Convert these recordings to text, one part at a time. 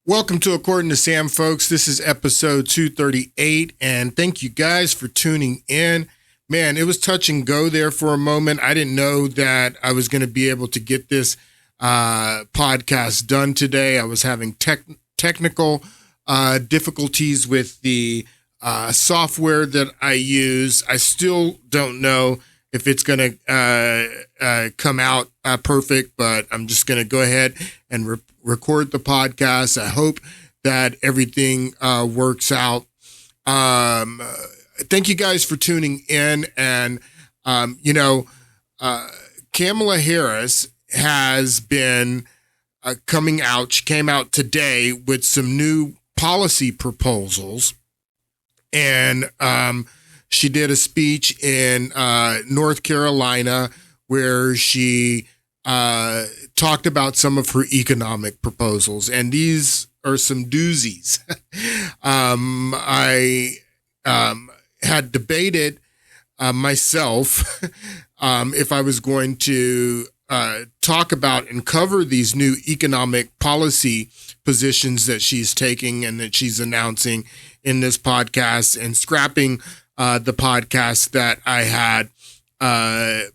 Welcome to According to Sam, folks. This is episode 238, and thank you guys for tuning in. Man, it was touch and go there for a moment. I didn't know that I was going to be able to get this podcast done today. I was having technical difficulties with the software that I use. I still don't know if it's going to come out perfect, but I'm just going to go ahead and record the podcast. I hope that everything works out. Thank you guys for tuning in. And, Kamala Harris has been coming out. She came out today with some new policy proposals. And she did a speech in North Carolina where she talked about some of her economic proposals, and these are some doozies. I had debated myself if I was going to talk about and cover these new economic policy positions that she's taking and that she's announcing in this podcast, and scrapping the podcast that I had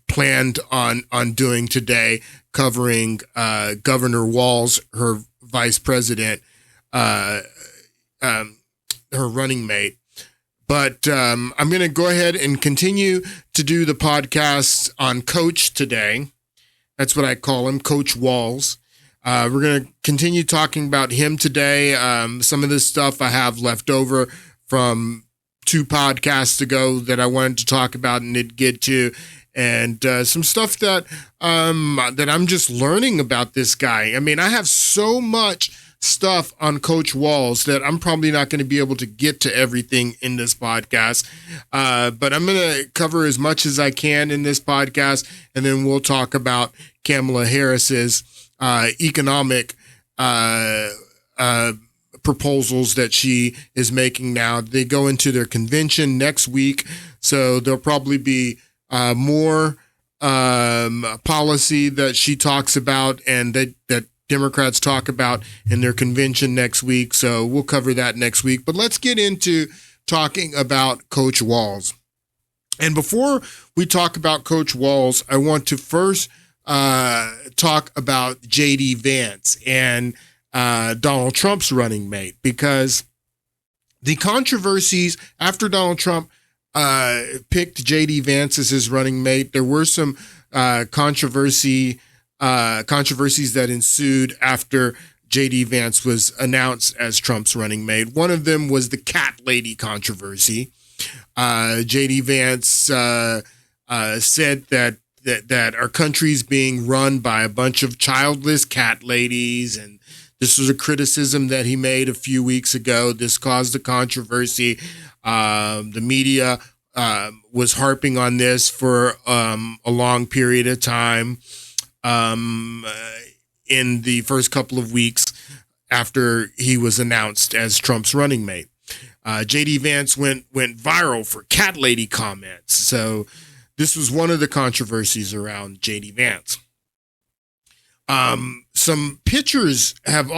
planned on doing today, covering Governor Walz, her vice president, her running mate. But I'm going to go ahead and continue to do the podcast on Coach today. That's what I call him, Coach Walz. We're going to continue talking about him today. Some of this stuff I have left over from 2 podcasts ago that I wanted to talk about and didn't get to, and some stuff that I'm just learning about this guy. I mean, I have so much stuff on Coach Walz that I'm probably not going to be able to get to everything in this podcast, but I'm going to cover as much as I can in this podcast, and then we'll talk about Kamala Harris's economic proposals that she is making now. They go into their convention next week, so there'll probably be more policy that she talks about and that Democrats talk about in their convention next week. So we'll cover that next week. But let's get into talking about Coach Walz. And before we talk about Coach Walz, I want to first talk about J.D. Vance and Donald Trump's running mate, because the controversies after Donald Trump picked J.D. Vance as his running mate, there were some controversies that ensued after J.D. Vance was announced as Trump's running mate. One of them was the cat lady controversy. J.D. Vance said that our country's being run by a bunch of childless cat ladies, and this was a criticism that he made a few weeks ago. This caused a controversy. The media was harping on this for a long period of time in the first couple of weeks after he was announced as Trump's running mate. J.D. Vance went viral for cat lady comments. So this was one of the controversies around J.D. Vance. Some pictures have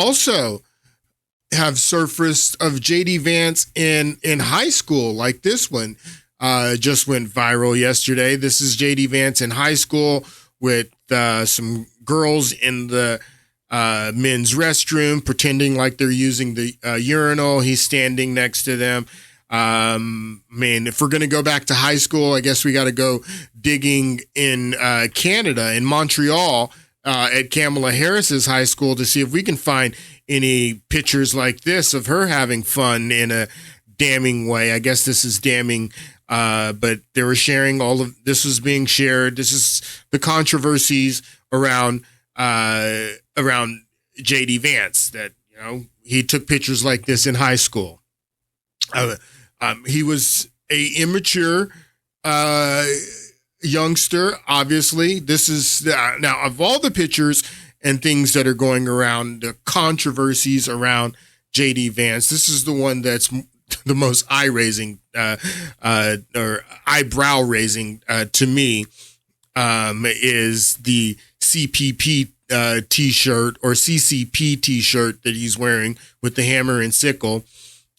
surfaced of J.D. Vance in high school, like this one just went viral yesterday. This is J.D. Vance in high school with some girls in the men's restroom pretending like they're using the urinal. He's standing next to them. I mean, if we're going to go back to high school, I guess we got to go digging in Canada, in Montreal, at Kamala Harris's high school, to see if we can find any pictures like this of her having fun in a damning way. I guess this is damning, but they were sharing all of this was being shared. This is the controversies around J.D. Vance, that, he took pictures like this in high school. He was a immature youngster, obviously. This is now, of all the pictures and things that are going around, the controversies around J.D. Vance, this is the one that's the most eye-raising or eyebrow-raising to me, is the CPP T-shirt or CCP T-shirt that he's wearing with the hammer and sickle.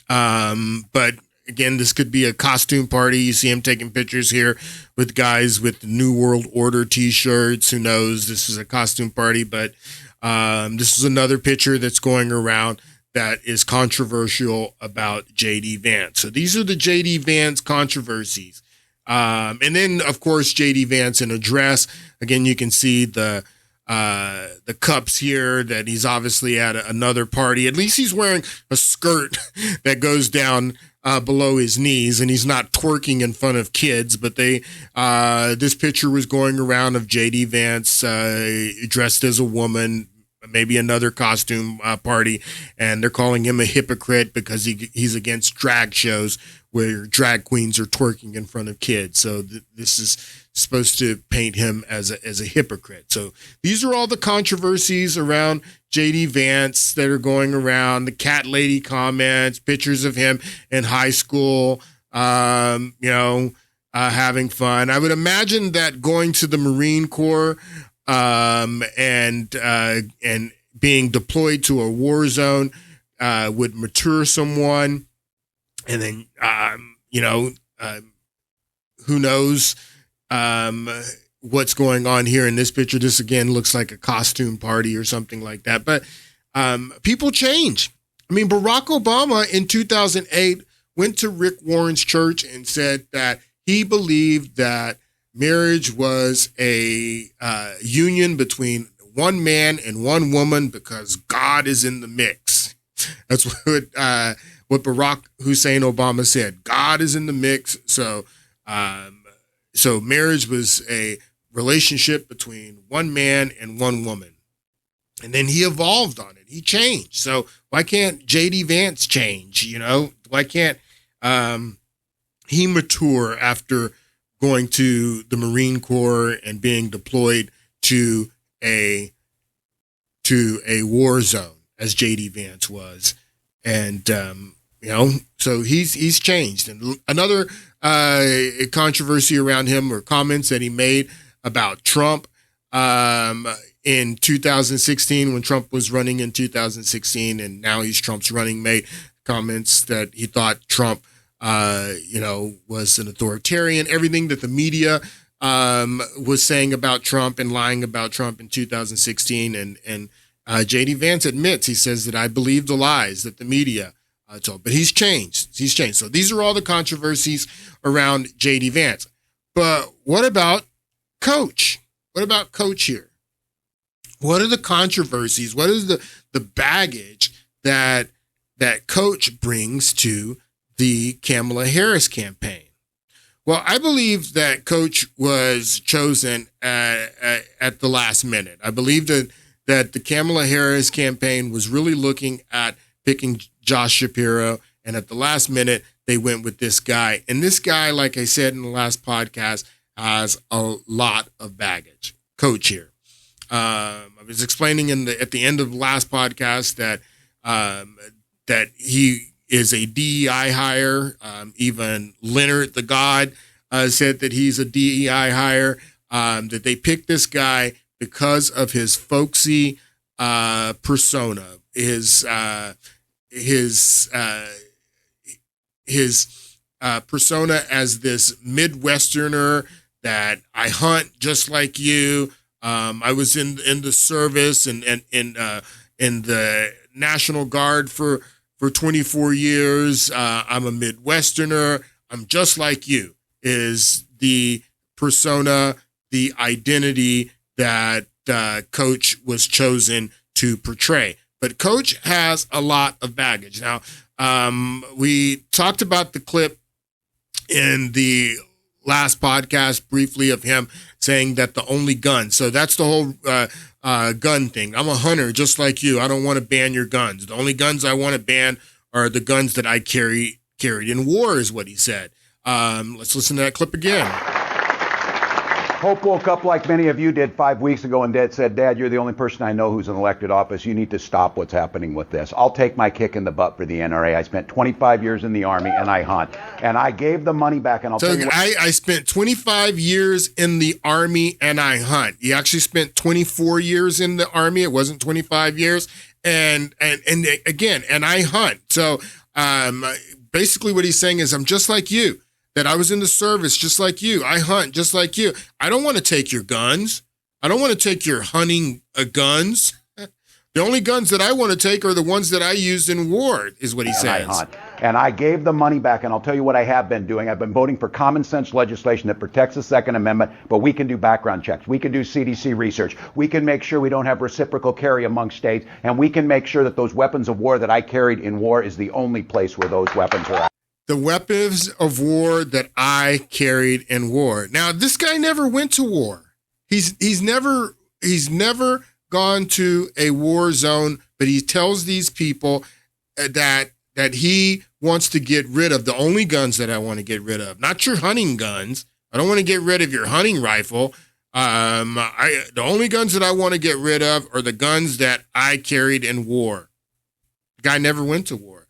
But again, this could be a costume party. You see him taking pictures here with guys with New World Order T-shirts. Who knows? This is a costume party, but this is another picture that's going around that is controversial about J.D. Vance. So these are the J.D. Vance controversies. And then, of course, J.D. Vance in a dress. Again, you can see the cups here that he's obviously at another party. At least he's wearing a skirt that goes down below his knees, and he's not twerking in front of kids. But this picture was going around of J.D. Vance dressed as a woman, maybe another costume party, and they're calling him a hypocrite because he's against drag shows where drag queens are twerking in front of kids. So this is supposed to paint him as a hypocrite. So these are all the controversies around J.D. Vance that are going around. The cat lady comments, pictures of him in high school, having fun. I would imagine that going to the Marine Corps and being deployed to a war zone would mature someone. And then, who knows what's going on here in this picture. This, again, looks like a costume party or something like that. But people change. I mean, Barack Obama in 2008 went to Rick Warren's church and said that he believed that marriage was a union between one man and one woman because God is in the mix. That's what Barack Hussein Obama said. God is in the mix. So marriage was a relationship between one man and one woman. And then he evolved on it. He changed. So why can't J.D. Vance change? Why can't he mature after going to the Marine Corps and being deployed to a war zone as J.D. Vance was? And, so he's changed. And another controversy around him, or comments that he made about Trump in 2016, when Trump was running in 2016, and now he's Trump's running mate, comments that he thought Trump, was an authoritarian. Everything that the media was saying about Trump and lying about Trump in 2016. And J.D. Vance admits, he says that I believe the lies that the media told. But he's changed. So these are all the controversies around J.D. Vance. But what about Coach? What about Coach here? What are the controversies? What is the baggage that Coach brings to the Kamala Harris campaign? Well, I believe that Coach was chosen at the last minute. I believe that the Kamala Harris campaign was really looking at picking Josh Shapiro, and at the last minute, they went with this guy. And this guy, like I said in the last podcast, has a lot of baggage. Coach here. I was explaining at the end of the last podcast that he is a DEI hire. Even Leonard the God said that he's a DEI hire. That they picked this guy because of his folksy persona, his persona as this Midwesterner that I hunt just like you. I was in the service and in the National Guard for 24 years. I'm a Midwesterner. I'm just like you is the persona, the identity that Coach was chosen to portray. But Coach has a lot of baggage. Now, we talked about the clip in the last podcast briefly of him saying that the only gun. So that's the whole gun thing. I'm a hunter just like you. I don't want to ban your guns. The only guns I want to ban are the guns that I carried in war, is what he said. Let's listen to that clip again. Hope woke up like many of you did 5 weeks ago and said, Dad, you're the only person I know who's in elected office. You need to stop what's happening with this. I'll take my kick in the butt for the NRA. I spent 25 years in the Army and I hunt. And I gave the money back. And I'll tell you what, I spent 25 years in the Army and I hunt. You actually spent 24 years in the Army. It wasn't 25 years. And again, and I hunt. So basically what he's saying is, I'm just like you. That I was in the service just like you. I hunt just like you. I don't want to take your guns. I don't want to take your hunting guns. The only guns that I want to take are the ones that I used in war, is what he says. And I gave the money back, and I'll tell you what I have been doing. I've been voting for common sense legislation that protects the Second Amendment, but we can do background checks. We can do CDC research. We can make sure we don't have reciprocal carry among states, and we can make sure that those weapons of war that I carried in war is the only place where those weapons are at. The weapons of war that I carried in war. Now, this guy never went to war. He's never gone to a war zone, but he tells these people that he wants to get rid of the only guns that I want to get rid of. Not your hunting guns. I don't want to get rid of your hunting rifle. The only guns that I want to get rid of are the guns that I carried in war. The guy never went to war.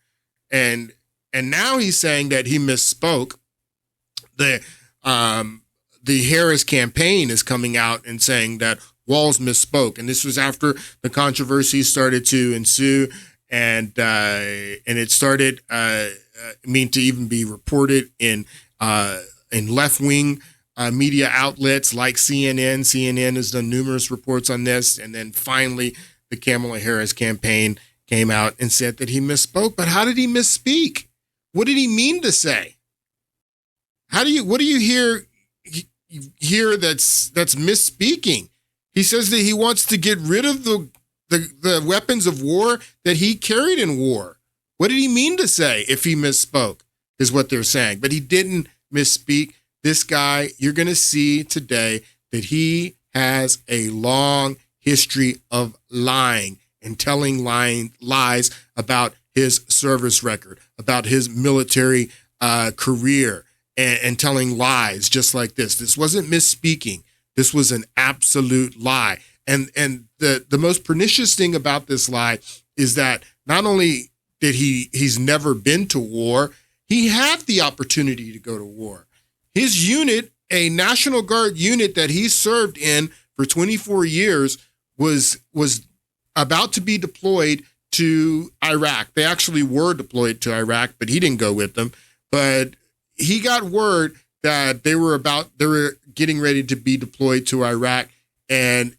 And now he's saying that he misspoke. The Harris campaign is coming out and saying that Walz misspoke, and this was after the controversy started to ensue, and it started to even be reported in left-wing media outlets like CNN. CNN has done numerous reports on this, and then finally the Kamala Harris campaign came out and said that he misspoke. But how did he misspeak? What did he mean to say? What do you hear that's misspeaking? He says that he wants to get rid of the weapons of war that he carried in war. What did he mean to say if he misspoke, is what they're saying. But he didn't misspeak. This guy, you're going to see today that he has a long history of lying and telling lies about his service record, about his military career, and telling lies just like this. This wasn't misspeaking. This was an absolute lie. And the most pernicious thing about this lie is that not only did he's never been to war, he had the opportunity to go to war. His unit, a National Guard unit that he served in for 24 years, was about to be deployed to Iraq. They actually were deployed to Iraq, but he didn't go with them. But he got word that they were getting ready to be deployed to Iraq, and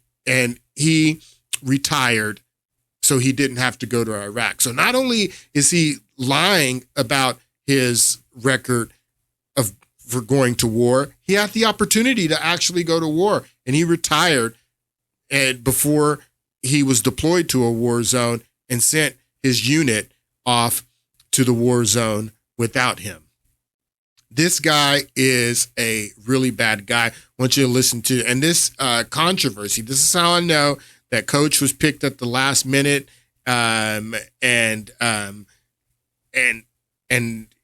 he retired so he didn't have to go to Iraq. So not only is he lying about his record for going to war, he had the opportunity to actually go to war, and he retired before he was deployed to a war zone and sent his unit off to the war zone without him. This guy is a really bad guy. I want you to listen to, and this controversy, this is how I know that Coach was picked at the last minute. And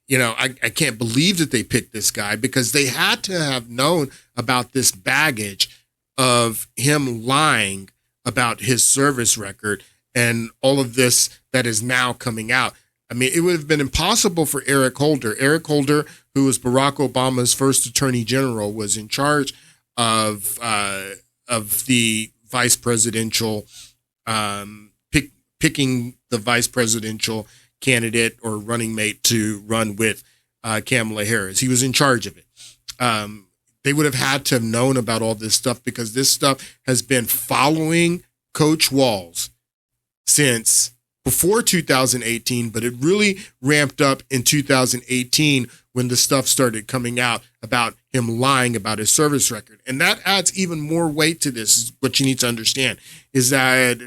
you know, I can't believe that they picked this guy, because they had to have known about this baggage of him lying about his service record and all of this that is now coming out. I mean, it would have been impossible for Eric Holder. Eric Holder, who was Barack Obama's first attorney general, was in charge of the vice presidential, picking the vice presidential candidate or running mate to run with Kamala Harris. He was in charge of it. They would have had to have known about all this stuff, because this stuff has been following Coach Walz since before 2018, but it really ramped up in 2018 when the stuff started coming out about him lying about his service record. And that adds even more weight to this. What you need to understand is that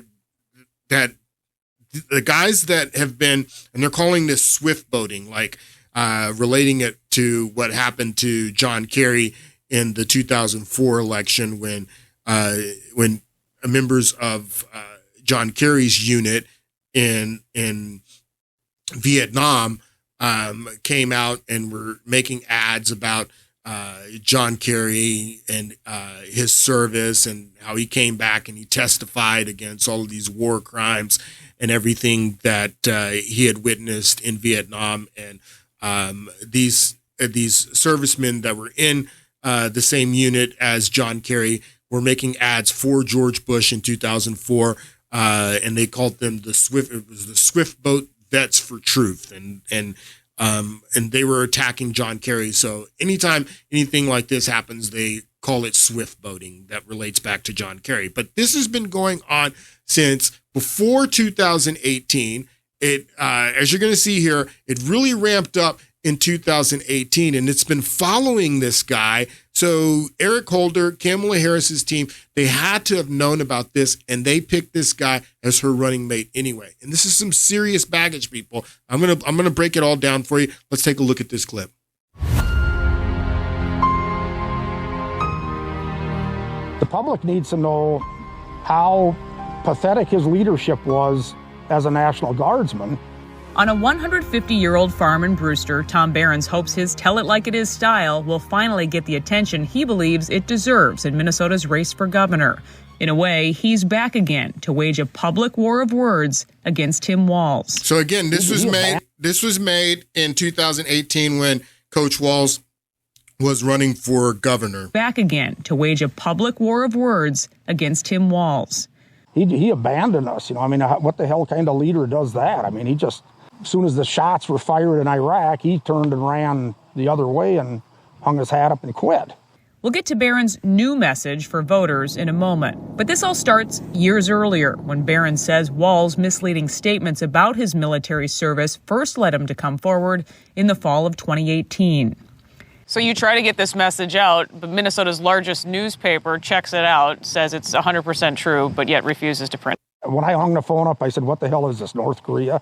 the guys that have been, and they're calling this swift voting, like relating it to what happened to John Kerry in the 2004 election when members of John Kerry's unit in Vietnam came out and were making ads about John Kerry and his service and how he came back and he testified against all of these war crimes and everything that he had witnessed in Vietnam. And these servicemen that were in the same unit as John Kerry were making ads for George Bush in 2004, and they called them the Swift Boat Vets for Truth, and they were attacking John Kerry. So anytime anything like this happens, they call it swift boating. That relates back to John Kerry. But this has been going on since before 2018. It, as you're going to see here, it really ramped up in 2018, and it's been following this guy. So Eric Holder, Kamala Harris's team, they had to have known about this, and they picked this guy as her running mate anyway. And this is some serious baggage, people. I'm gonna break it all down for you. Let's take a look at this clip. The public needs to know how pathetic his leadership was as a National Guardsman. On a 150-year-old farm in Brewster, Tom Behrens hopes his tell-it-like-it-is style will finally get the attention he believes it deserves in Minnesota's race for governor. In a way, he's back again to wage a public war of words against Tim Walz. So again, this was made in 2018 when Coach Walz was running for governor. Back again to wage a public war of words against Tim Walz. He abandoned us. I mean, what the hell kind of leader does that? I mean, he just, as soon as the shots were fired in Iraq, he turned and ran the other way and hung his hat up and quit. We'll get to Behrens' new message for voters in a moment. But this all starts years earlier when Behrens says Walz's misleading statements about his military service first led him to come forward in the fall of 2018. So you try to get this message out, but Minnesota's largest newspaper checks it out, says it's 100% true, but yet refuses to print. When I hung the phone up, I said, what the hell is this, North Korea?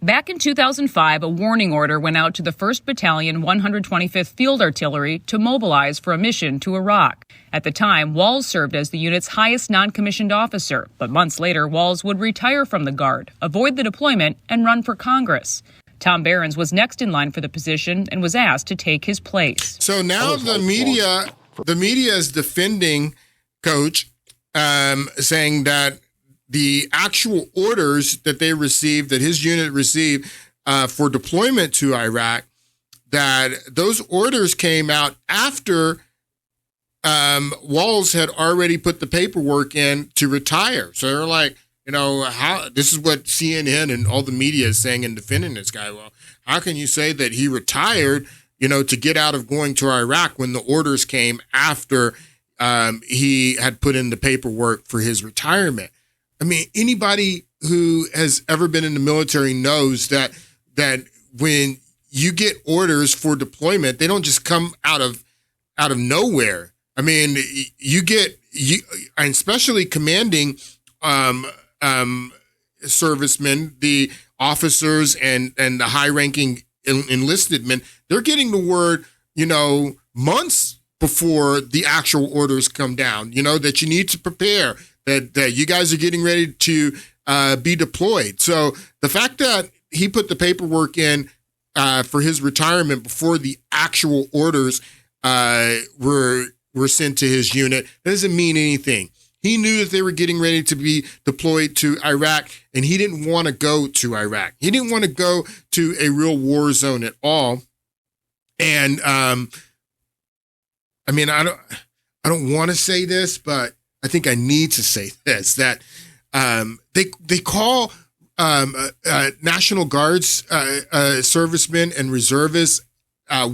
Back in 2005, a warning order went out to the 1st Battalion, 125th Field Artillery to mobilize for a mission to Iraq. At the time, Walz served as the unit's highest non-commissioned officer, but months later, Walz would retire from the Guard, avoid the deployment, and run for Congress. Tom Behrens was next in line for the position and was asked to take his place. So now the media is defending Coach, saying that the actual orders that they received, that his unit received for deployment to Iraq, that those orders came out after Walz had already put the paperwork in to retire. So they're like, how this is what CNN and all the media is saying and defending this guy. Well, how can you say that he retired, to get out of going to Iraq when the orders came after he had put in the paperwork for his retirement? I mean, anybody who has ever been in the military knows that when you get orders for deployment, they don't just come out of nowhere. I mean, and especially commanding servicemen, the officers and the high-ranking enlisted men, they're getting the word, months before the actual orders come down, that you need to prepare, that you guys are getting ready to be deployed. So the fact that he put the paperwork in for his retirement before the actual orders were sent to his unit, that doesn't mean anything. He knew that they were getting ready to be deployed to Iraq, and he didn't want to go to Iraq. He didn't want to go to a real war zone at all. And I don't want to say this, but I think I need to say this, that they call National Guards servicemen and reservists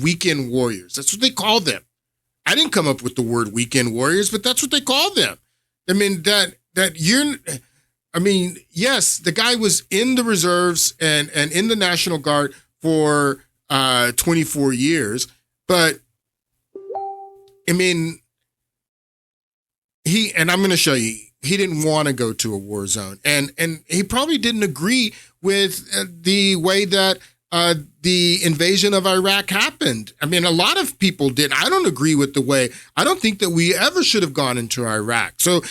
weekend warriors. That's what they call them. I didn't come up with the word weekend warriors, but that's what they call them. I mean, yes, the guy was in the reserves and in the National Guard for 24 years, but I'm going to show you, he didn't want to go to a war zone. And he probably didn't agree with the way that the invasion of Iraq happened. I mean, a lot of people did. I don't agree with the way. I don't think that we ever should have gone into Iraq. So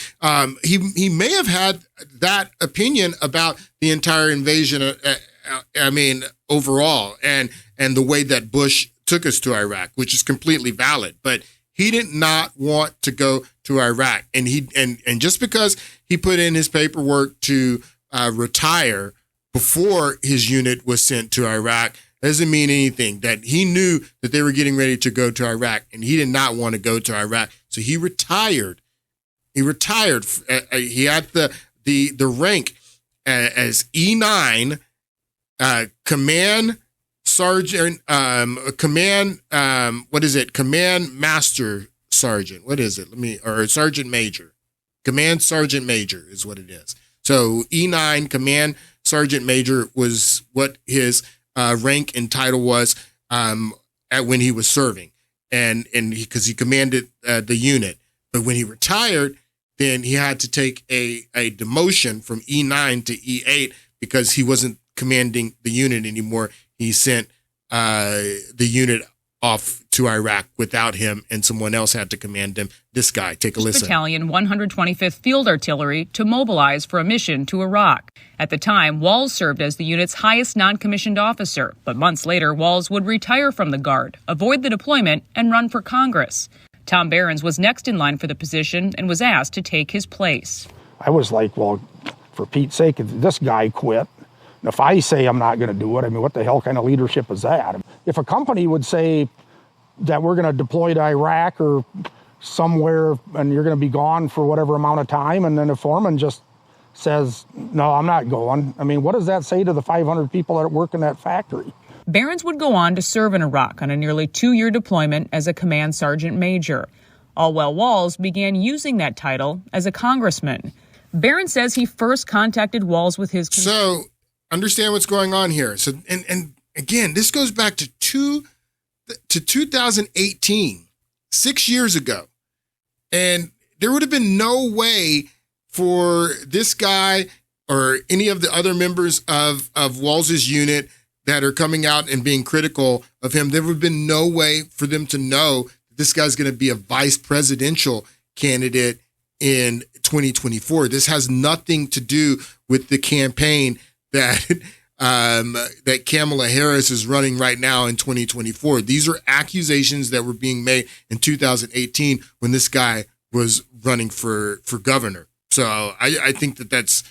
he may have had that opinion about the entire invasion, overall, and the way that Bush took us to Iraq, which is completely valid. But he did not want to go to Iraq. And and just because he put in his paperwork to retire before his unit was sent to Iraq doesn't mean anything. That he knew that they were getting ready to go to Iraq, and he did not want to go to Iraq. So he retired. He retired. He had the rank as E9, command sergeant, command master sergeant. What is it? Or sergeant major. Command sergeant major is what it is. So E9, command sergeant major, was what his rank and title was when he was serving, and because he commanded the unit. But when he retired, then he had to take a demotion from E9 to E8 because he wasn't commanding the unit anymore. He sent the unit off to Iraq without him, and someone else had to command him. This guy, take a listen. Battalion 125th Field Artillery to mobilize for a mission to Iraq. At the time, Walz served as the unit's highest non-commissioned officer, but months later, Walz would retire from the Guard, avoid the deployment, and run for Congress. Tom Behrens was next in line for the position and was asked to take his place. I was like, well, for Pete's sake, if this guy quit, and if I say I'm not going to do it, I mean, what the hell kind of leadership is that? If a company would say that we're going to deploy to Iraq or somewhere and you're going to be gone for whatever amount of time, and then the foreman just says, no, I'm not going. I mean, what does that say to the 500 people that work in that factory? Behrens would go on to serve in Iraq on a nearly 2-year deployment as a command sergeant major. All while Walz began using that title as a congressman. Behrens says he first contacted Walz with his... So, understand what's going on here. So, and again, this goes back to 2018, 6 years ago. And there would have been no way for this guy or any of the other members of Walz's unit that are coming out and being critical of him, there would have been no way for them to know that this guy's going to be a vice presidential candidate in 2024. This has nothing to do with the campaign that that Kamala Harris is running right now in 2024. These are accusations that were being made in 2018 when this guy was running for governor. So I think that that's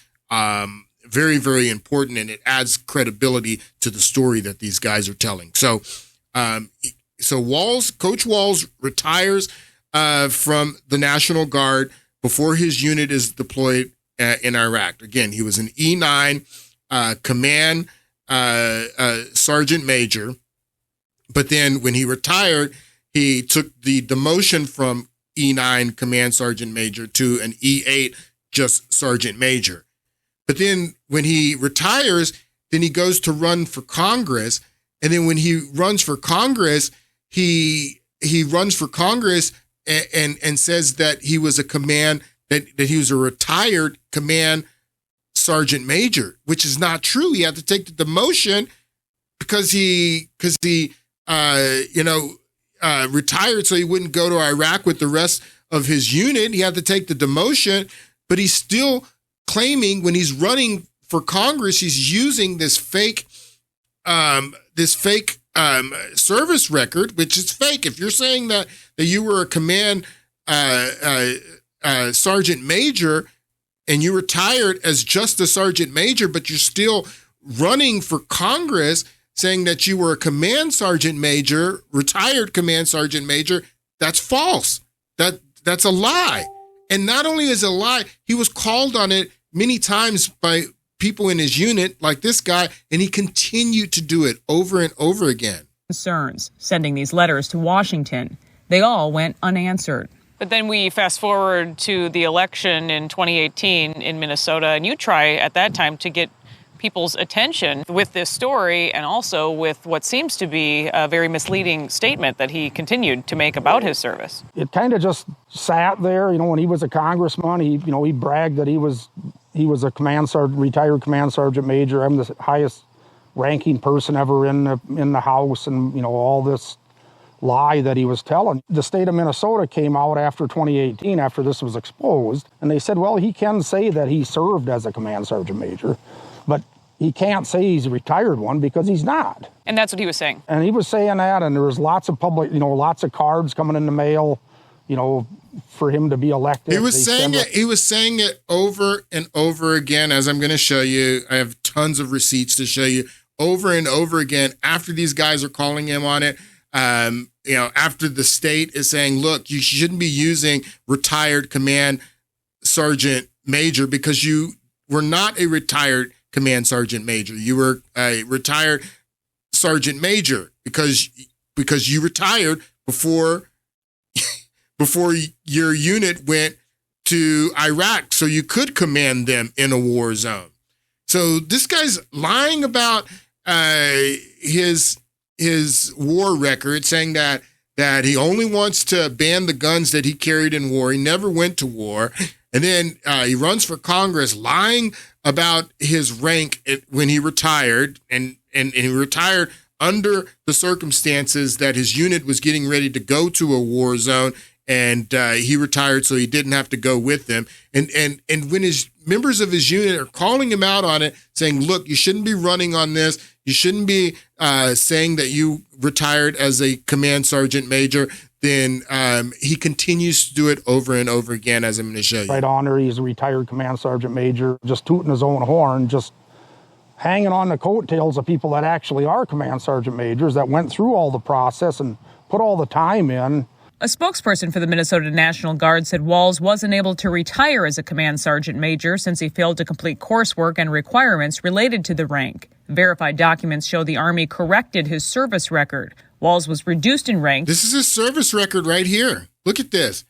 very, very important, and it adds credibility to the story that these guys are telling. So, Coach Walz retires from the National Guard before his unit is deployed in Iraq. Again, he was an E9 command sergeant major, but then when he retired, he took the demotion from E9 command sergeant major to an E8 just sergeant major. But then when he retires, then he goes to run for Congress. And then when he runs for Congress, he runs for Congress and says that he was that he was a retired command sergeant major, which is not true. He had to take the demotion because he retired so he wouldn't go to Iraq with the rest of his unit. He had to take the demotion, but he's still claiming when he's running for Congress, he's using this fake service record, which is fake. If you're saying that you were a command sergeant major and you retired as just a sergeant major, but you're still running for Congress saying that you were a command sergeant major, retired command sergeant major, that's false. That's a lie. And not only is it a lie, he was called on it many times by people in his unit like this guy, and he continued to do it over and over again. Concerns, sending these letters to Washington. They all went unanswered. But then we fast forward to the election in 2018 in Minnesota, and you try at that time to get people's attention with this story and also with what seems to be a very misleading statement that he continued to make about his service. It kind of just sat there. When he was a congressman, he bragged that he was a retired command sergeant major. I'm the highest ranking person ever in the House, and all this lie that he was telling. The state of Minnesota came out after 2018, after this was exposed, and they said, well, he can say that he served as a command sergeant major, but he can't say he's a retired one because he's not. And that's what he was saying. And he was saying that, and there was lots of lots of cards coming in the mail, for him to be elected. He was saying it. He was saying it over and over again, as I'm going to show you. I have tons of receipts to show you over and over again after these guys are calling him on it. After the state is saying, look, you shouldn't be using retired command sergeant major because you were not a retired command sergeant major. You were a retired sergeant major because you retired before your unit went to Iraq, so you could command them in a war zone. So this guy's lying about his war record, saying that he only wants to ban the guns that he carried in war. He never went to war. And then he runs for Congress lying about his rank when he retired, and he retired under the circumstances that his unit was getting ready to go to a war zone, and he retired so he didn't have to go with them. And when his members of his unit are calling him out on it, saying, look, you shouldn't be running on this. You shouldn't be saying that you retired as a command sergeant major. Then he continues to do it over and over again, as I'm going to show you. Right on there, he's a retired command sergeant major, just tooting his own horn, just hanging on the coattails of people that actually are command sergeant majors that went through all the process and put all the time in. A spokesperson for the Minnesota National Guard said Walz wasn't able to retire as a command sergeant major since he failed to complete coursework and requirements related to the rank. Verified documents show the Army corrected his service record. Walz was reduced in rank. This is his service record right here. Look at this.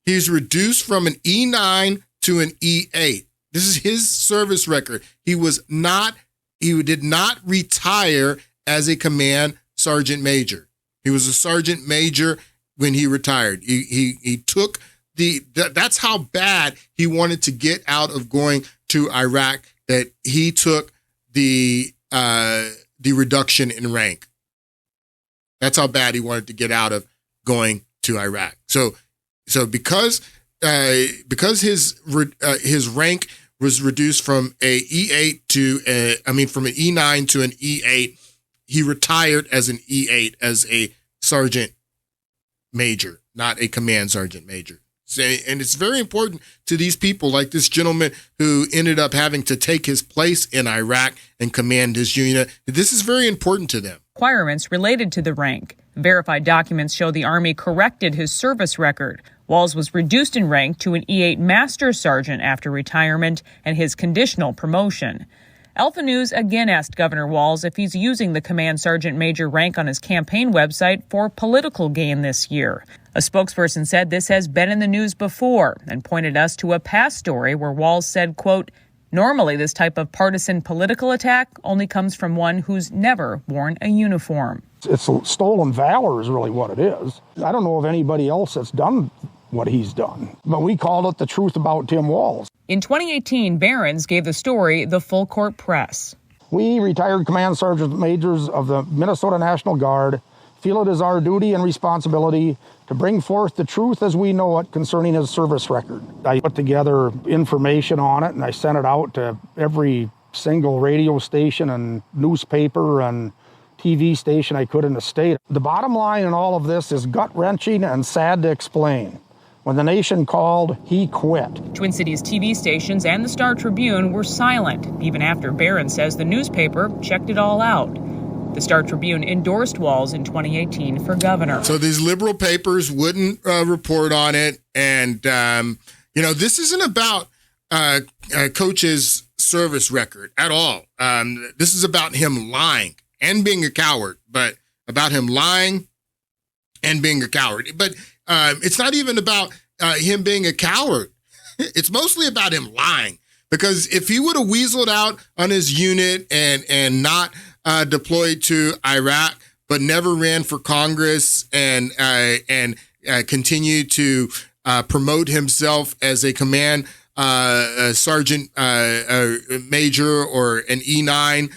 He's reduced from an E9 to an E8. This is his service record. He did not retire as a command sergeant major. He was a sergeant major when he retired. He took that's how bad he wanted to get out of going to Iraq, that he took the reduction in rank. That's how bad he wanted to get out of going to Iraq. So because his rank was reduced from a E8 from an E9 to an E8, he retired as an E8 as a sergeant major, not a command sergeant major. And it's very important to these people, like this gentleman who ended up having to take his place in Iraq and command his unit. This is very important to them. Requirements related to the rank. Verified documents show the Army corrected his service record. Walz was reduced in rank to an E8 Master Sergeant after retirement and his conditional promotion. Alpha News again asked Governor Walz if he's using the Command Sergeant Major rank on his campaign website for political gain this year. A spokesperson said this has been in the news before and pointed us to a past story where Walz said, quote, normally this type of partisan political attack only comes from one who's never worn a uniform. It's stolen valor is really what it is. I don't know of anybody else that's done what he's done, but we called it the truth about Tim Walz. In 2018, Barron's gave the story the full court press. We, retired command sergeant majors of the Minnesota National Guard, feel it is our duty and responsibility to bring forth the truth as we know it concerning his service record. I put together information on it and I sent it out to every single radio station and newspaper and TV station I could in the state. The bottom line in all of this is gut-wrenching and sad to explain. When the nation called, he quit. Twin Cities TV stations and the Star Tribune were silent, even after Barron says the newspaper checked it all out. The Star Tribune endorsed Walz in 2018 for governor. So these liberal papers wouldn't report on it. And, this isn't about Coach's service record at all. This is about him lying and being a coward, but about him lying and being a coward. But it's not even about him being a coward. It's mostly about him lying, because if he would have weaseled out on his unit and not deployed to Iraq, but never ran for Congress and continued to promote himself as a command sergeant major or an E9,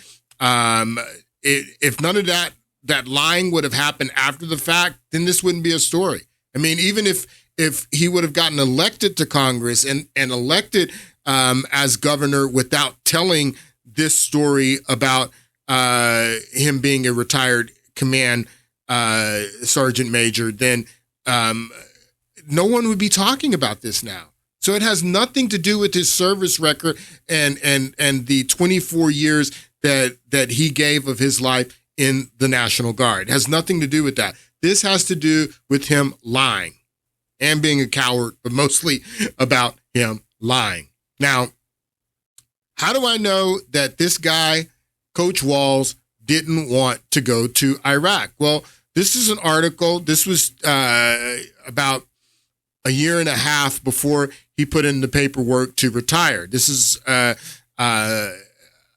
if none of that lying would have happened after the fact, then this wouldn't be a story. I mean, even if he would have gotten elected to Congress and elected as governor without telling this story about him being a retired command sergeant major, then no one would be talking about this now. So it has nothing to do with his service record and the 24 years that he gave of his life in the National Guard. It has nothing to do with that. This has to do with him lying and being a coward, but mostly about him lying. Now, how do I know that this guy, Coach Walz, didn't want to go to Iraq? Well, this is an article. This was about a year and a half before he put in the paperwork to retire. This is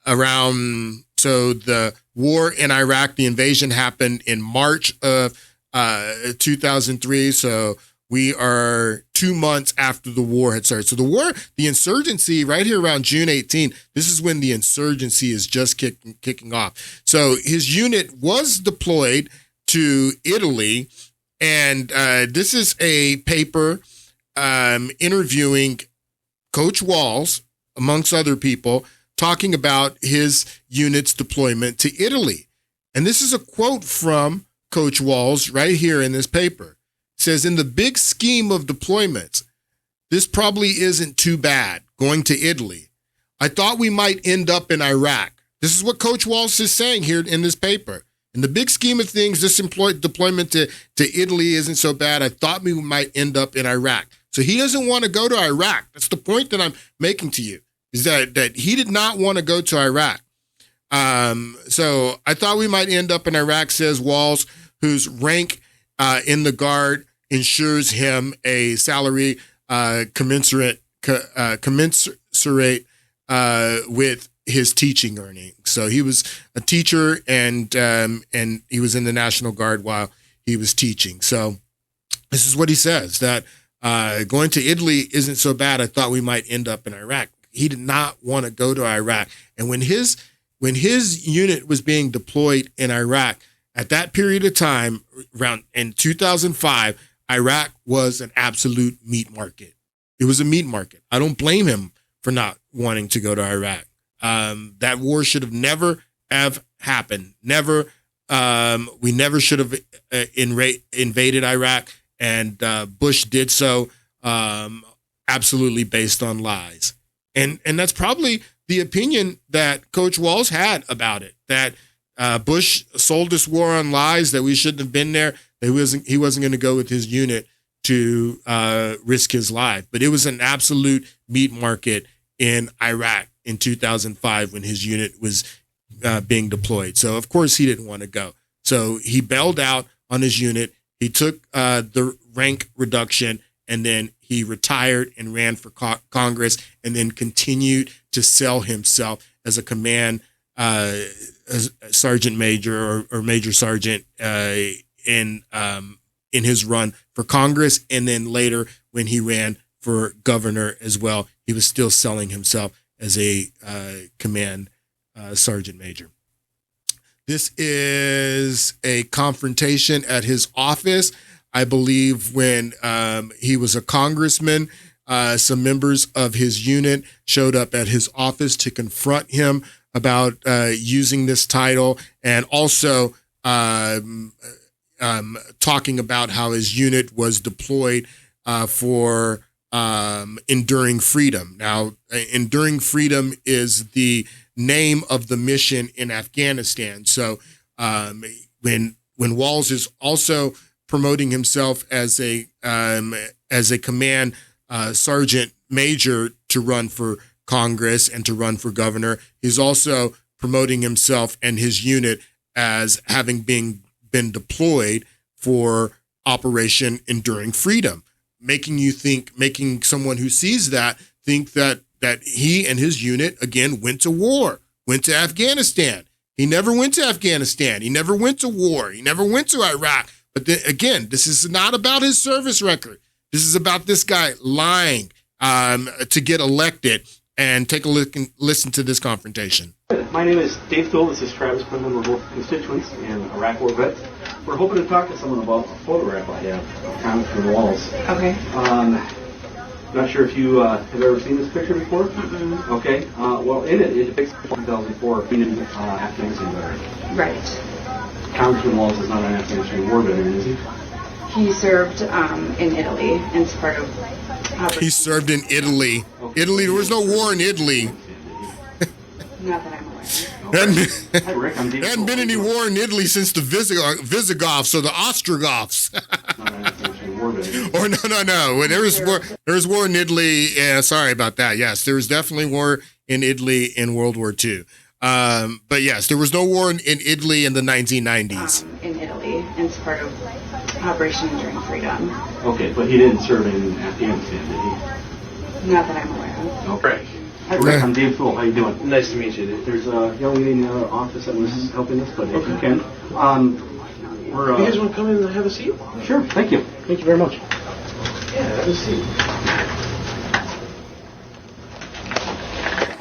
around, so the war in Iraq, the invasion happened in March of 2003. So we are 2 months after the war had started. So the insurgency right here around June 18, this is when the insurgency is just kicking off. So his unit was deployed to Italy, and this is a paper interviewing Coach Walz, amongst other people, talking about his unit's deployment to Italy. And this is a quote from Coach Walz right here in this paper. It says, in the big scheme of deployments, this probably isn't too bad, going to Italy. I thought we might end up in Iraq. This is what Coach Walz is saying here in this paper. In the big scheme of things, this deployment to Italy isn't so bad. I thought we might end up in Iraq. So he doesn't want to go to Iraq. That's the point that I'm making to you, is that he did not want to go to Iraq. So I thought we might end up in Iraq, says Walz, whose rank in the Guard ensures him a salary commensurate with his teaching earnings. So he was a teacher, and he was in the National Guard while he was teaching. So this is what he says, that going to Italy isn't so bad. I thought we might end up in Iraq. He did not want to go to Iraq. And when his unit was being deployed in Iraq, at that period of time, around in 2005, Iraq was an absolute meat market. It was a meat market. I don't blame him for not wanting to go to Iraq. That war should have never have happened. Never. We never should have invaded Iraq, and Bush did so absolutely based on lies. And that's probably the opinion that Coach Walz had about it, that Bush sold this war on lies, that we shouldn't have been there, that he wasn't going to go with his unit to risk his life. But it was an absolute meat market in Iraq in 2005 when his unit was being deployed. So, of course, he didn't want to go. So he bailed out on his unit. He took the rank reduction, and then he retired and ran for Congress, and then continued to sell himself as a command as sergeant major or major sergeant in his run for Congress. And then later, when he ran for governor as well, he was still selling himself as a command sergeant major. This is a confrontation at his office. I believe when he was a congressman, some members of his unit showed up at his office to confront him about using this title, and also talking about how his unit was deployed for Enduring Freedom. Now, Enduring Freedom is the name of the mission in Afghanistan. So when Walz is also promoting himself as a command sergeant major to run for Congress and to run for governor, he's also promoting himself and his unit as having been deployed for Operation Enduring Freedom, making someone who sees that think that he and his unit, again, went to war, went to Afghanistan. He never went to Afghanistan. He never went to war. He never went to Iraq. But then, again, this is not about his service record. This is about this guy lying to get elected. And take a look and listen to this confrontation. My name is Dave Thule. This is Travis Quinlan. We're both constituents and Iraq war vets. We're hoping to talk to someone about a photograph I have of Congressman Walz. Okay. Not sure if you have ever seen this picture before? Mm-mm. Okay. Well, in it depicts 2004 Afghanistan veteran. Right. Congressman Walz is not an Afghanistan war veteran, is he? He served in Italy and it's part of... He served in Italy. Okay. Italy, there was no war in Italy. Not that I'm aware of. Okay. Hi, Rick. There hadn't been any war in Italy since the Visigoths or the Ostrogoths. Or no. When there was war in Italy. Yeah, sorry about that. Yes, there was definitely war in Italy in World War II. But yes, there was no war in Italy in the 1990s. In Italy, and it's part of Operation Enduring Freedom. Okay, but he didn't serve in Afghanistan, did he? Not that I'm aware of. Okay. Hi, Rick. I'm Dave Fool. How you doing? Nice to meet you. There's a young lady in the other office that was helping us, but if you can, we're... You guys want to come in and have a seat? Sure. Thank you. Thank you very much. Yeah, have a seat.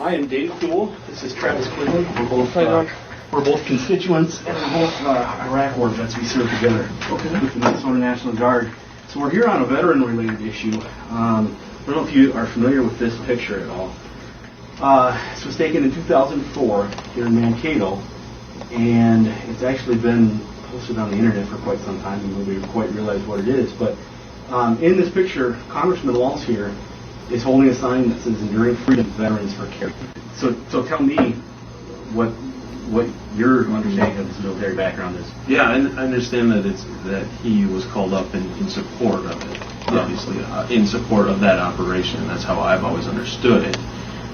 I am Dave Fool. This is Travis Cleveland. We're both constituents and we're both Iraq war vets. We serve together with the Minnesota National Guard. So we're here on a veteran-related issue. I don't know if you are familiar with this picture at all. This was taken in 2004 here in Mankato, and it's actually been posted on the internet for quite some time, and nobody quite realized what it is. But in this picture, Congressman Walz here is holding a sign that says "Enduring Freedom Veterans for Care." So tell me what your understanding of this military background is. Yeah, I understand that he was called up in support of it, obviously, in support of that operation. That's how I've always understood it.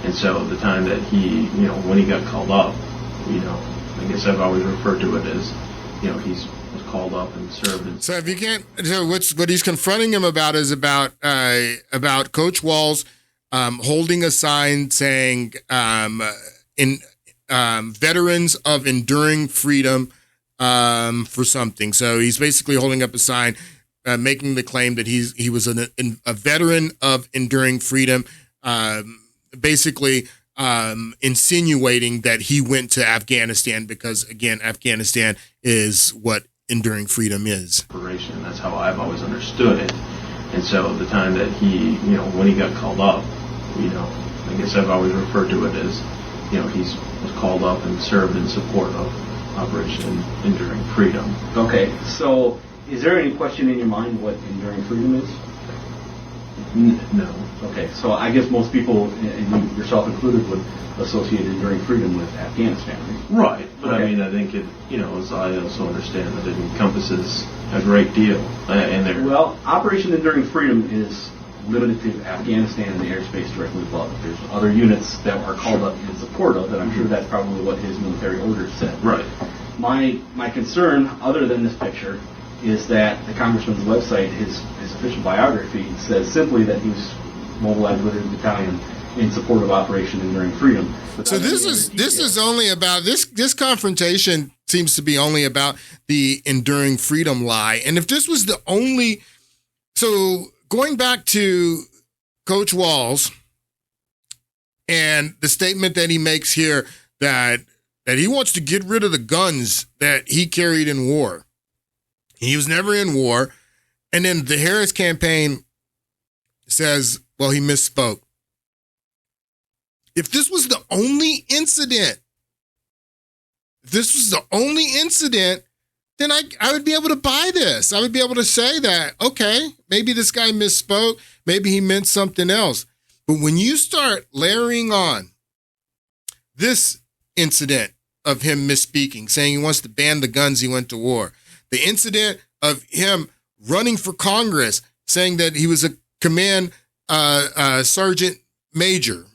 And so at the time that he, when he got called up, I guess I've always referred to it as, he was called up and served. So if you can't, so what he's confronting him about is about Coach Walz holding a sign saying veterans of enduring freedom for something. So he's basically holding up a sign making the claim that he was a veteran of enduring freedom. Basically insinuating that he went to Afghanistan because, again, Afghanistan is what enduring freedom is. That's how I've always understood it. And so at the time that he, when he got called up, I guess I've always referred to it as, he was called up and served in support of Operation Enduring Freedom. Okay, so is there any question in your mind what enduring freedom is? No. Okay, so I guess most people, and you yourself included, would associate enduring freedom with Afghanistan, right? Right, but okay. I think it, as I also understand that it encompasses a great deal. Well, Operation Enduring Freedom is limited to Afghanistan and the airspace directly above. There's other units that are called up in support of, and I'm sure that's probably what his military orders said. Right. My concern, other than this picture, is that the congressman's website, his official biography, says simply that he was mobilized with his battalion in support of Operation Enduring Freedom. So this is only about this confrontation seems to be only about the enduring freedom lie. And if this was the only, so going back to Coach Walz and the statement that he makes here that he wants to get rid of the guns that he carried in war. He was never in war. And then the Harris campaign says, well, he misspoke. If this was the only incident, then I would be able to buy this. I would be able to say that, okay, maybe this guy misspoke. Maybe he meant something else. But when you start layering on this incident of him misspeaking, saying he wants to ban the guns he went to war, the incident of him running for Congress, saying that he was a command sergeant major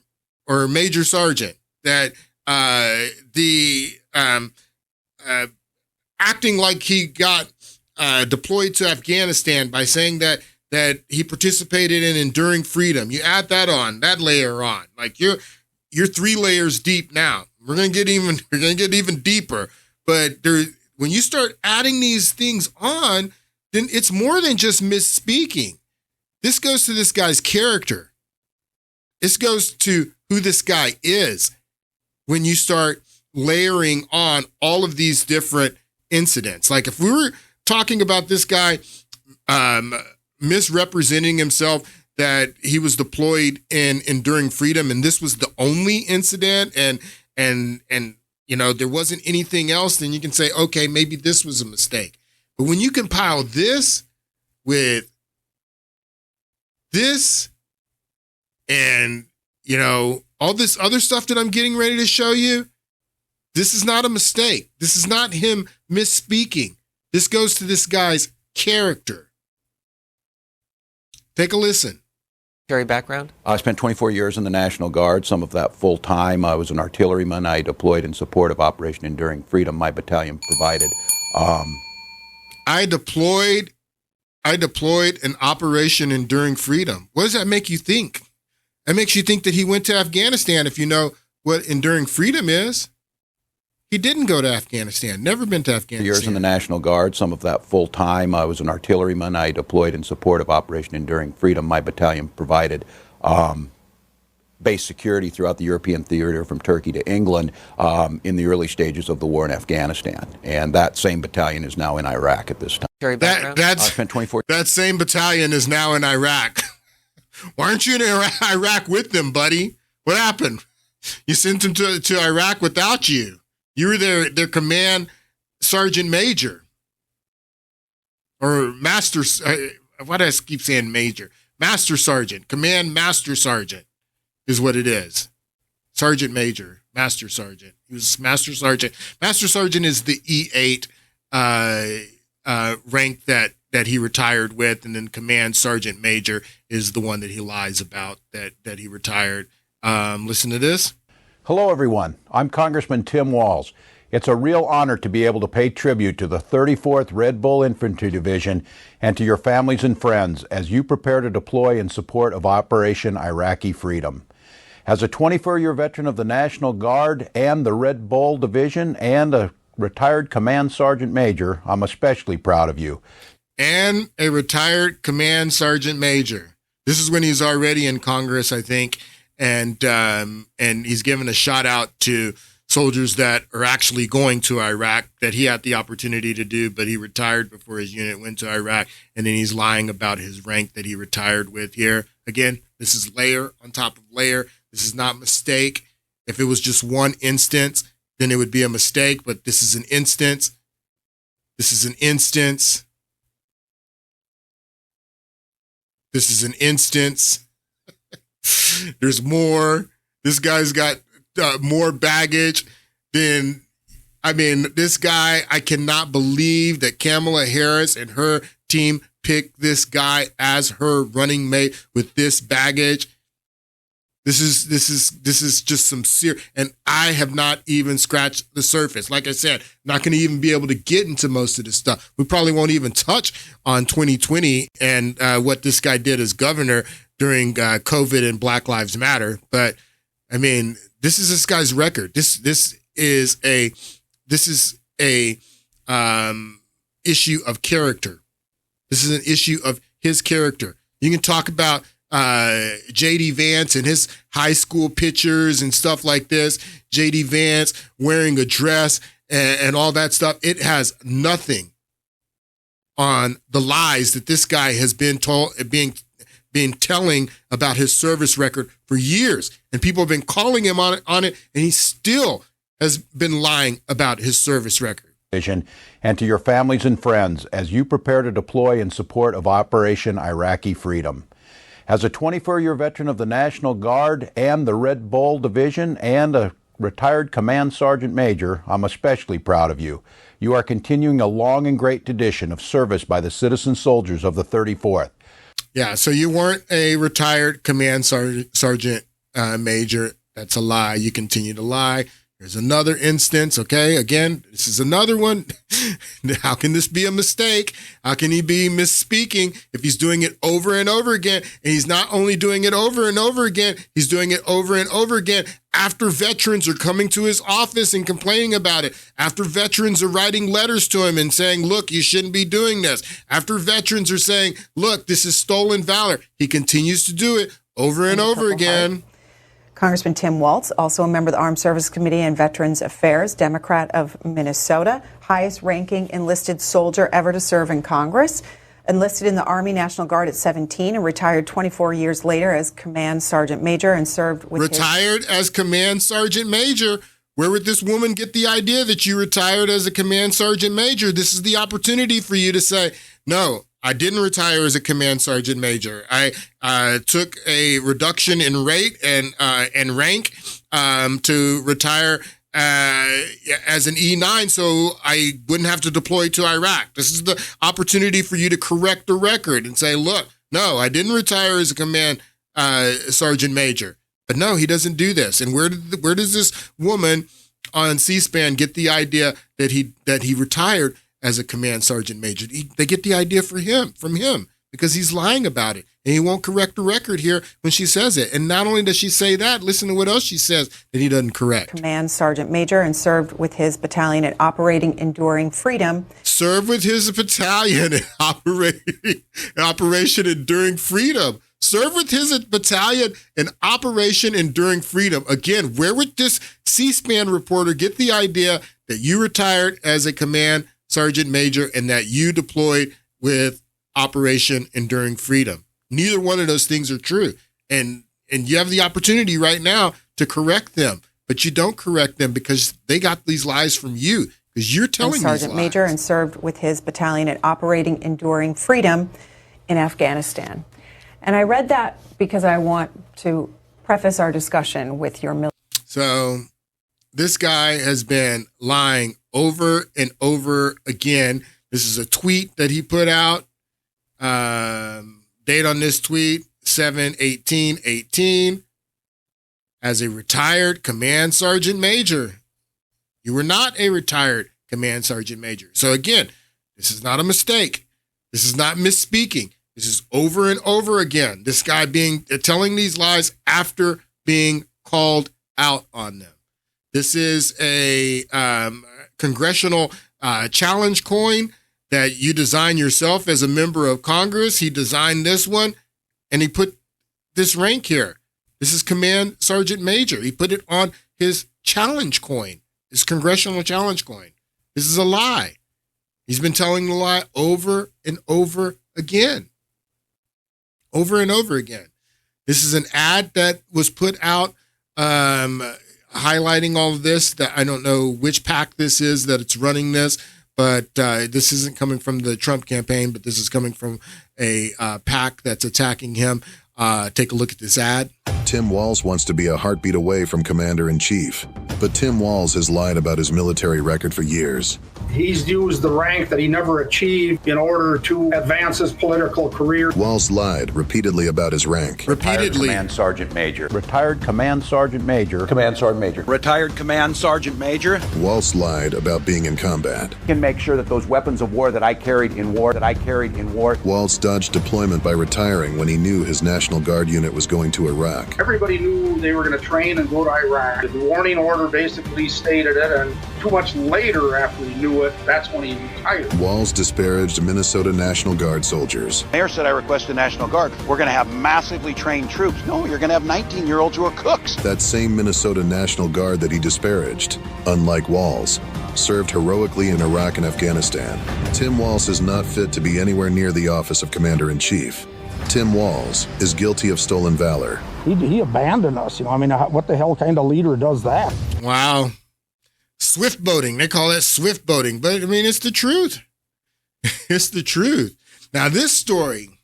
or major sergeant, that acting like he got deployed to Afghanistan by saying that he participated in enduring freedom. You add that layer on, like you're 3 layers deep now. We're gonna get even deeper, but when you start adding these things on, then it's more than just misspeaking. This goes to this guy's character. This goes to who this guy is when you start layering on all of these different incidents. Like if we were talking about this guy misrepresenting himself, that he was deployed in Enduring Freedom, and this was the only incident, and there wasn't anything else, then you can say, okay, maybe this was a mistake. But when you compile this with this and, all this other stuff that I'm getting ready to show you, this is not a mistake. This is not him misspeaking. This goes to this guy's character. Take a listen. Background? I spent 24 years in the National Guard, some of that full time. I was an artilleryman. I deployed in support of Operation Enduring Freedom. My battalion provided. I deployed in Operation Enduring Freedom. What does that make you think? That makes you think that he went to Afghanistan, if you know what Enduring Freedom is. He didn't go to Afghanistan, never been to Afghanistan. Years in the National Guard, some of that full time. I was an artilleryman. I deployed in support of Operation Enduring Freedom. My battalion provided base security throughout the European theater from Turkey to England in the early stages of the war in Afghanistan. And that same battalion is now in Iraq at this time. That same battalion is now in Iraq. Why aren't you in Iraq with them, buddy? What happened? You sent them to Iraq without you. You were their command sergeant major. Or master, why do I keep saying major? Master sergeant, command master sergeant is what it is. Sergeant major, master sergeant. He was master sergeant. Master sergeant is the E8 rank that he retired with, and then command sergeant major is the one that he lies about that he retired. Listen to this. Hello, everyone. I'm Congressman Tim Walz. It's a real honor to be able to pay tribute to the 34th Red Bull Infantry Division and to your families and friends as you prepare to deploy in support of Operation Iraqi Freedom. As a 24-year veteran of the National Guard and the Red Bull Division and a retired command sergeant major, I'm especially proud of you. And a retired command sergeant major. This is when he's already in Congress, I think. And he's given a shout out to soldiers that are actually going to Iraq that he had the opportunity to do, but he retired before his unit went to Iraq. And then he's lying about his rank that he retired with here. Again, this is layer on top of layer. This is not mistake. If it was just one instance, then it would be a mistake, but this is an instance. This is an instance. This is an instance. There's more. This guy's got more baggage than, this guy, I cannot believe that Kamala Harris and her team picked this guy as her running mate with this baggage. This is just some serious, and I have not even scratched the surface. Like I said, not going to even be able to get into most of this stuff. We probably won't even touch on 2020 and what this guy did as governor during COVID and Black Lives Matter. But this is this guy's record. This is a issue of character. This is an issue of his character. You can talk about J.D. Vance and his high school pictures and stuff like this. J.D. Vance wearing a dress and all that stuff. It has nothing on the lies that this guy has been telling about his service record for years. And people have been calling him on it, and he still has been lying about his service record. And to your families and friends as you prepare to deploy in support of Operation Iraqi Freedom. As a 24-year veteran of the National Guard and the Red Bull Division and a retired command sergeant major, I'm especially proud of you. You are continuing a long and great tradition of service by the citizen soldiers of the 34th. Yeah, so you weren't a retired command sergeant major. That's a lie. You continue to lie. There's another instance, okay? Again, this is another one. How can this be a mistake? How can he be misspeaking if he's doing it over and over again? And he's not only doing it over and over again, he's doing it over and over again after veterans are coming to his office and complaining about it. After veterans are writing letters to him and saying, look, you shouldn't be doing this. After veterans are saying, look, this is stolen valor. He continues to do it over and over again. Congressman Tim Walz, also a member of the Armed Services Committee and Veterans Affairs, Democrat of Minnesota, highest ranking enlisted soldier ever to serve in Congress. enlisted in the Army National Guard at 17 and retired 24 years later as Command Sergeant Major and served with Retired as Command Sergeant Major. Where would this woman get the idea that you retired as a Command Sergeant Major? This is the opportunity for you to say, no, I didn't retire as a Command Sergeant Major. I took a reduction in rate and rank to retire as an E9 so I wouldn't have to deploy to Iraq. This is the opportunity for you to correct the record and say, look, no, I didn't retire as a Command Sergeant Major. But no, he doesn't do this. And where does this woman on C-SPAN get the idea that he retired as a Command Sergeant Major? They get the idea from him because he's lying about it. And he won't correct the record here when she says it. And not only does she say that, listen to what else she says that he doesn't correct. Command Sergeant Major and served with his battalion at Operating Enduring Freedom. Served with his battalion at Operation Enduring Freedom. Served with his battalion in Operation Enduring Freedom. Again, where would this C-SPAN reporter get the idea that you retired as a Command Sergeant Major and that you deployed with Operation Enduring Freedom? Neither one of those things are true. And you have the opportunity right now to correct them, but you don't correct them because they got these lies from you because you're telling these lies. Sergeant Major and served with his battalion at Operating Enduring Freedom in Afghanistan. And I read that because I want to preface our discussion with your military. So this guy has been lying over and over again. This is a tweet that he put out. Date on this tweet, 7/18/18. As a retired Command Sergeant Major. You were not a retired Command Sergeant Major. So again, this is not a mistake. This is not misspeaking. This is over and over again. This guy telling these lies after being called out on them. This is a congressional challenge coin that you design yourself as a member of Congress. He designed this one, and he put this rank here. This is Command Sergeant Major. He put it on his challenge coin, his congressional challenge coin. This is a lie. He's been telling the lie over and over again. Over and over again. This is an ad that was put out highlighting all of this. That I don't know which PAC this is that it's running this, but this isn't coming from the Trump campaign, but this is coming from a PAC that's attacking him. Take a look at this ad. Tim Walz wants to be a heartbeat away from Commander-in-Chief, but Tim Walz has lied about his military record for years. He's used the rank that he never achieved in order to advance his political career. Walz lied repeatedly about his rank. Retired Command Sergeant Major. Retired Command Sergeant Major. Command Sergeant Major. Retired Command Sergeant Major. Walz lied about being in combat. Can make sure that those weapons of war that I carried in war, Walz dodged deployment by retiring when he knew his National Guard unit was going to Iraq. Everybody knew they were going to train and go to Iraq. The warning order basically stated it, and 2 months later after he knew it, that's when he retired. Walz disparaged Minnesota National Guard soldiers. Mayor said, I request the National Guard. We're going to have massively trained troops. No, you're going to have 19-year-olds who are cooks. That same Minnesota National Guard that he disparaged, unlike Walz, served heroically in Iraq and Afghanistan. Tim Walz is not fit to be anywhere near the office of Commander-in-Chief. Tim Walz is guilty of stolen valor. He abandoned us. I mean, what the hell kind of leader does that? Wow. Swift boating. They call it swift boating. But, I mean, it's the truth. It's the truth. Now, this story,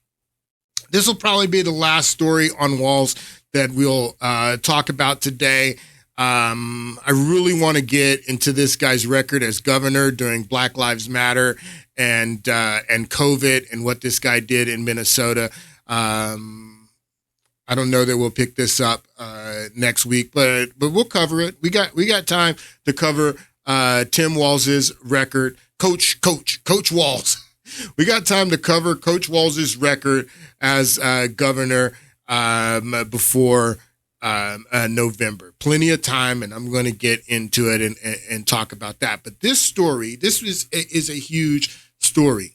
this will probably be the last story on Walz that we'll talk about today. I really want to get into this guy's record as governor during Black Lives Matter and COVID and what this guy did in Minnesota. I don't know that we'll pick this up next week, but we'll cover it. We got time to cover Tim Walz's record. Coach Walz. We got time to cover Coach Walz's record as governor before November. Plenty of time, and I'm going to get into it and talk about that. But this story, this is a huge story.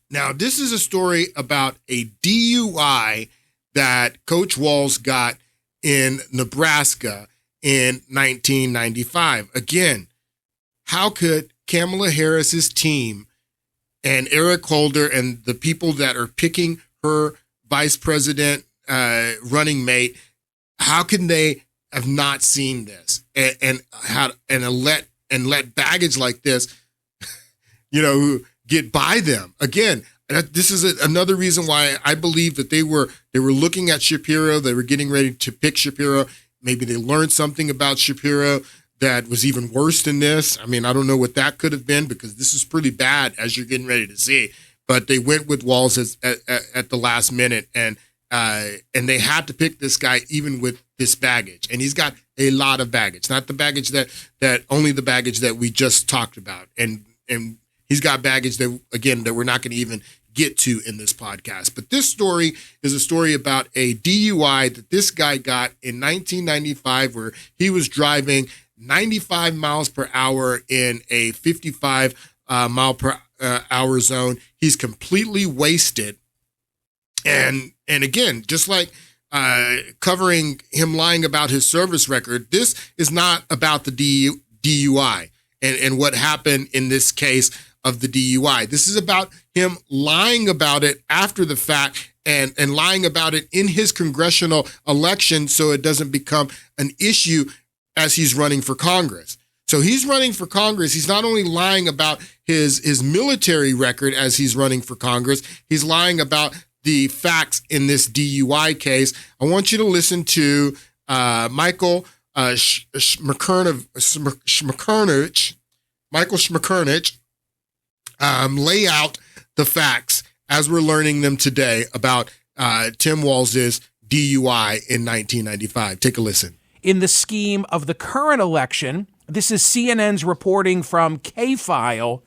Now, this is a story about a DUI that Coach Walz got in Nebraska in 1995. Again, how could Kamala Harris's team and Eric Holder and the people that are picking her vice president running mate, how can they have not seen this and let baggage like this, get by them? Again, this is another reason why I believe that they were looking at Shapiro. They were getting ready to pick Shapiro. Maybe they learned something about Shapiro that was even worse than this. I mean, I don't know what that could have been, because this is pretty bad, as you're getting ready to see. But they went with Walz at the last minute, and they had to pick this guy even with this baggage. And he's got a lot of baggage, not the baggage that only the baggage that we just talked about. And he's got baggage that we're not going to even get to in this podcast. But this story is a story about a DUI that this guy got in 1995, where he was driving 95 miles per hour in a 55 mile per hour zone. He's completely wasted. And again, just like covering him lying about his service record, this is not about the DUI and what happened in this case of the DUI. This is about him lying about it after the fact and lying about it in his congressional election, so it doesn't become an issue as he's running for Congress. So he's running for Congress. He's not only lying about his military record as he's running for Congress, he's lying about the facts in this DUI case. I want you to listen to Michael Schmierkowicz lay out the facts as we're learning them today about Tim Walz's DUI in 1995. Take a listen. In the scheme of the current election, this is CNN's reporting from K-File,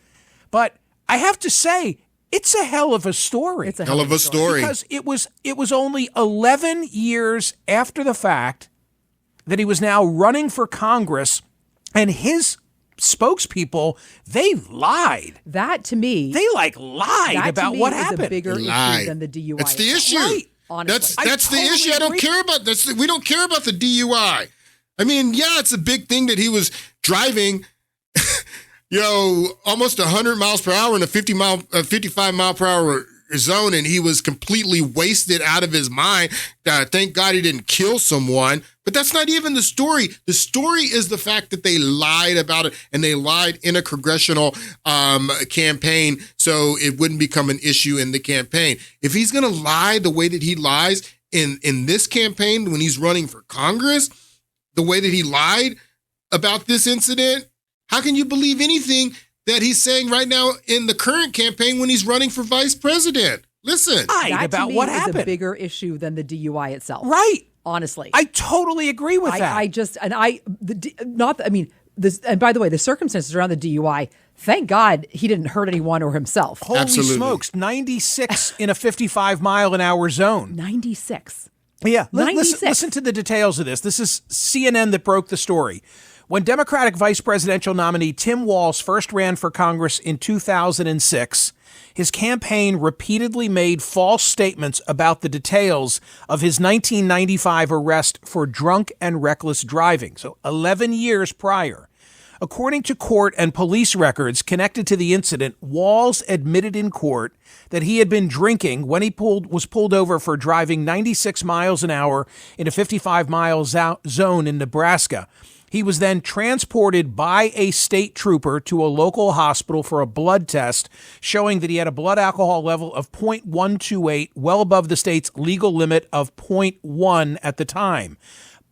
but I have to say, it's a hell of a story. It's a hell of a story. Because it was only 11 years after the fact that he was now running for Congress, and his spokespeople, they lied. That to me, they lied about what happened. Is a bigger issue than the DUI. That's the issue. Right. Honestly. That's the issue. I don't care about this. We don't care about the DUI. I mean, yeah, it's a big thing that he was driving, almost 100 miles per hour in a 55 mile per hour zone, and he was completely wasted out of his mind. Thank God he didn't kill someone. But that's not even the story. The story is the fact that they lied about it, and they lied in a congressional campaign, so it wouldn't become an issue in the campaign. If he's going to lie the way that he lies in this campaign when he's running for Congress, the way that he lied about this incident, how can you believe anything that he's saying right now in the current campaign when he's running for vice president? Listen. That about to me what is happened. a bigger issue than the DUI itself. Right. Honestly. I totally agree with that. And by the way, the circumstances around the DUI, thank God he didn't hurt anyone or himself. Holy Absolutely. smokes, 96 in a 55 mile an hour zone. 96. Yeah, 96. Listen to the details of this. This is CNN that broke the story. When Democratic vice presidential nominee Tim Walz first ran for Congress in 2006, his campaign repeatedly made false statements about the details of his 1995 arrest for drunk and reckless driving, so 11 years prior. According to court and police records connected to the incident, Walz admitted in court that he had been drinking when he was pulled over for driving 96 miles an hour in a 55-mile zone in Nebraska. He was then transported by a state trooper to a local hospital for a blood test, showing that he had a blood alcohol level of 0.128, well above the state's legal limit of 0.1 at the time.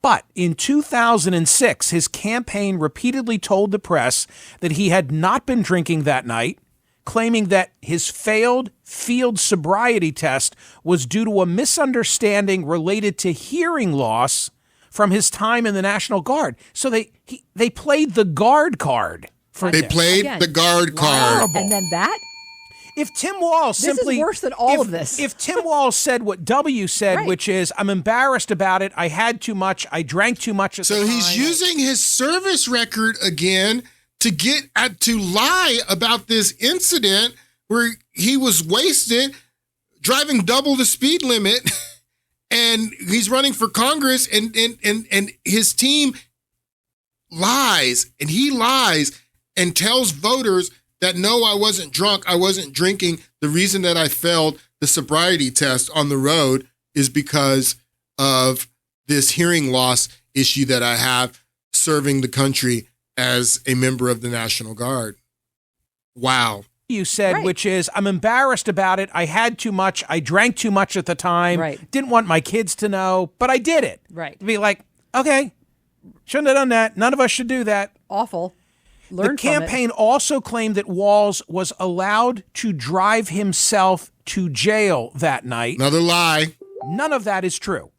But in 2006, his campaign repeatedly told the press that he had not been drinking that night, claiming that his failed field sobriety test was due to a misunderstanding related to hearing loss from his time in the National Guard. So they played the guard card. They played the guard card. And then that? If Tim Walz This simply... is worse than all of this. If Tim Walz said what W said, Right. which is, I'm embarrassed about it, I had too much, I drank too much at the time. So he's using his service record again to lie about this incident where he was wasted, driving double the speed limit, and he's running for Congress, and his team lies, and he lies and tells voters that no, I wasn't drunk, I wasn't drinking. The reason that I failed the sobriety test on the road is because of this hearing loss issue that I have serving the country as a member of the National Guard. Wow. You said, right. Which is, I'm embarrassed about it. I had too much. I drank too much at the time. Right. Didn't want my kids to know, but I did it. Right. To be like, okay, shouldn't have done that. None of us should do that. Awful. Learn the campaign also claimed that Walz was allowed to drive himself to jail that night. Another lie. None of that is true.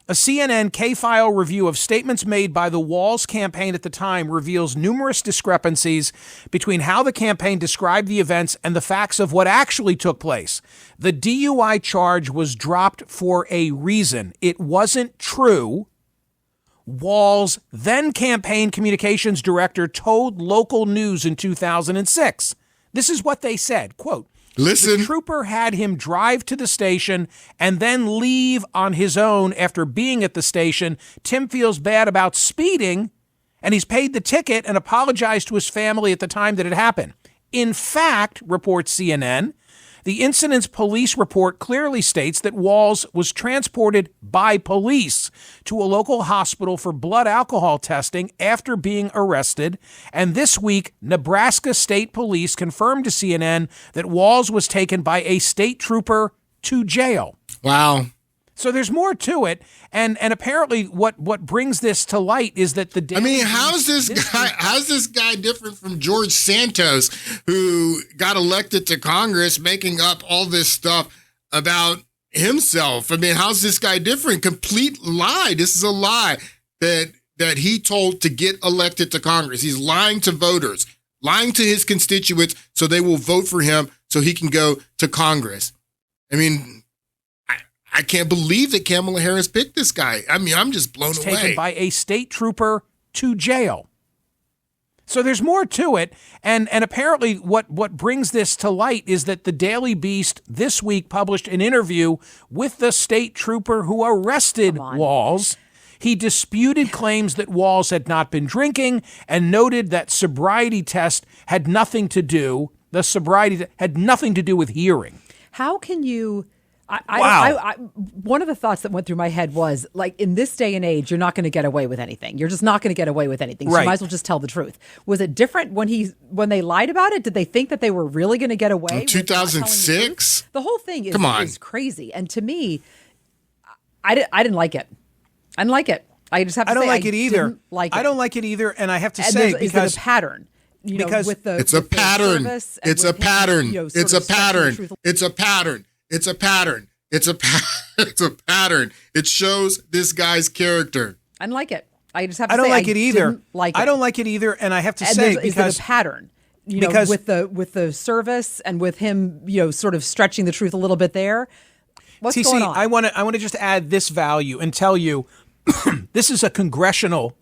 A CNN K-File review of statements made by the Walz campaign at the time reveals numerous discrepancies between how the campaign described the events and the facts of what actually took place. The DUI charge was dropped for a reason. It wasn't true. Walz, then campaign communications director, told local news in 2006. This is what they said, quote, "Listen. The trooper had him drive to the station and then leave on his own after being at the station. Tim feels bad about speeding, and he's paid the ticket and apologized to his family at the time that it happened. In fact, reports CNN, the incident's police report clearly states that Walz was transported by police to a local hospital for blood alcohol testing after being arrested. And this week, Nebraska State Police confirmed to CNN that Walz was taken by a state trooper to jail." Wow. So there's more to it, and apparently what brings this to light is that how's this guy different from George Santos, who got elected to Congress making up all this stuff about himself? I mean, how's this guy different? Complete lie. This is a lie that he told to get elected to Congress. He's lying to voters, lying to his constituents so they will vote for him so he can go to Congress. I mean, I can't believe that Kamala Harris picked this guy. I mean, I'm just blown away. Taken by a state trooper to jail. So there's more to it, and apparently what brings this to light is that the Daily Beast this week published an interview with the state trooper who arrested Walz. He disputed claims that Walz had not been drinking and noted that sobriety test had nothing to do. The sobriety had nothing to do with hearing. How can you? Wow. One of the thoughts that went through my head was, like, in this day and age, you're not going to get away with anything. You're just not going to get away with anything. So you might as well just tell the truth. Was it different when they lied about it? Did they think that they were really going to get away? In 2006? The whole thing is crazy. And to me, I didn't like it. I didn't like it. I just have to say I don't like it either. Like I don't like it either, and I have to say because is it a pattern. Because it's a pattern. It's a pattern. It's a pattern. It's a pattern. It's a pattern. It's a pattern. It shows this guy's character. I don't like it. I just have to say I don't like it either. Like it. I don't like it either, and I have to say because is it a pattern. Because with the service and with him, sort of stretching the truth a little bit there. What's going on? I want to just add this value and tell you. This is a congressional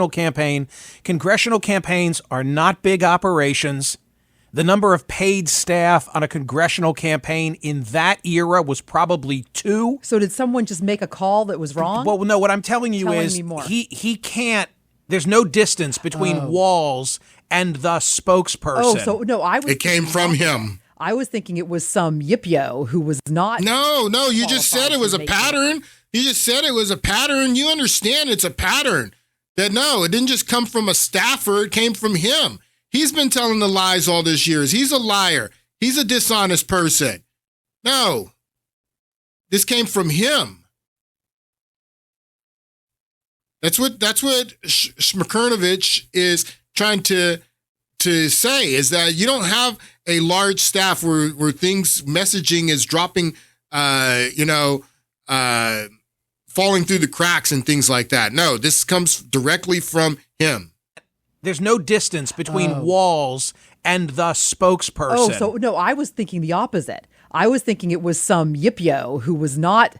campaign. Congressional campaigns are not big operations. The number of paid staff on a congressional campaign in that era was probably 2. So did someone just make a call that was wrong? Well, no, what I'm telling you is he can't, there's no distance between Walz and the spokesperson. Oh, so no, it came from him. I was thinking it was some yip-yo who was not. No, you just said it was a pattern. You just said it was a pattern. You understand it's a pattern. That no, it didn't just come from a staffer. It came from him. He's been telling the lies all these years. He's a liar. He's a dishonest person. No, this came from him. That's what Shmakernovich is trying to say, is that you don't have a large staff where things messaging is dropping, falling through the cracks and things like that. No, this comes directly from him. There's no distance between Walz and the spokesperson. Oh, so no, I was thinking the opposite. I was thinking it was some yip-yo who was not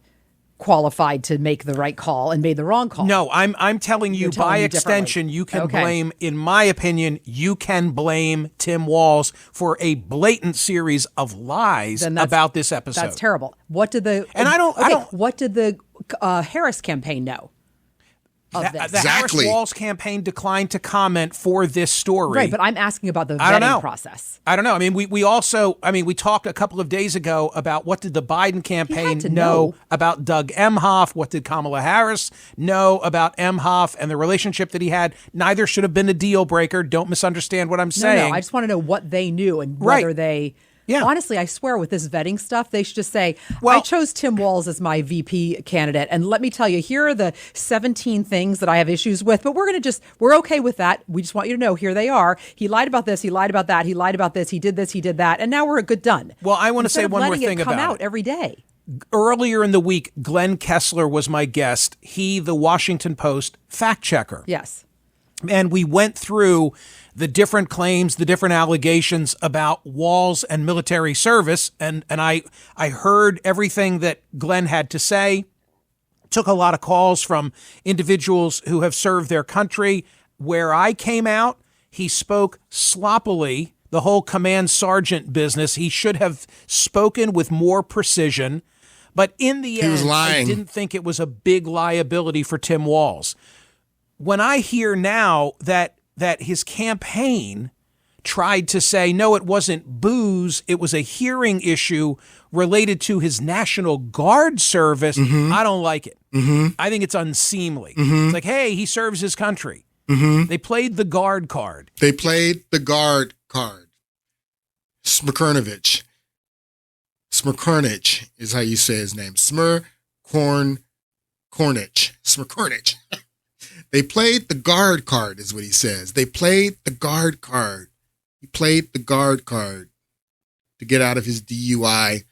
qualified to make the right call and made the wrong call. No, I'm telling you, by extension, you can blame, in my opinion, you can blame Tim Walz for a blatant series of lies about this episode. That's terrible. What did the Harris campaign know? of this. The Harris-Walz campaign declined to comment for this story. Right, but I'm asking about the vetting process. I don't know. I mean, we talked a couple of days ago about what did the Biden campaign know about Doug Emhoff? What did Kamala Harris know about Emhoff and the relationship that he had? Neither should have been a deal breaker. Don't misunderstand what I'm saying. No, I just want to know what they knew and whether they... Yeah. Honestly, I swear with this vetting stuff, they should just say, I chose Tim Walz as my VP candidate. And let me tell you, here are the 17 things that I have issues with, but we're okay with that. We just want you to know, here they are. He lied about this. He lied about that. He lied about this. He did this. He did that. And now we're good done. Well, I want to say one more thing about it. Come out every day. Earlier in the week, Glenn Kessler was my guest. He, the Washington Post fact checker. Yes. And we went through the different claims, the different allegations about Walz and military service. And I heard everything that Glenn had to say, took a lot of calls from individuals who have served their country. Where I came out, he spoke sloppily, the whole command sergeant business. He should have spoken with more precision. But in the end, I didn't think it was a big liability for Tim Walz. When I hear now that his campaign tried to say, no, it wasn't booze, it was a hearing issue related to his National Guard service, I don't like it. I think it's unseemly. It's like, hey, he serves his country. They played the guard card. Smirkovich. Smirkovich is how you say his name. Smirkovich. They played the guard card, is what he says. They played the guard card. He played the guard card to get out of his DUI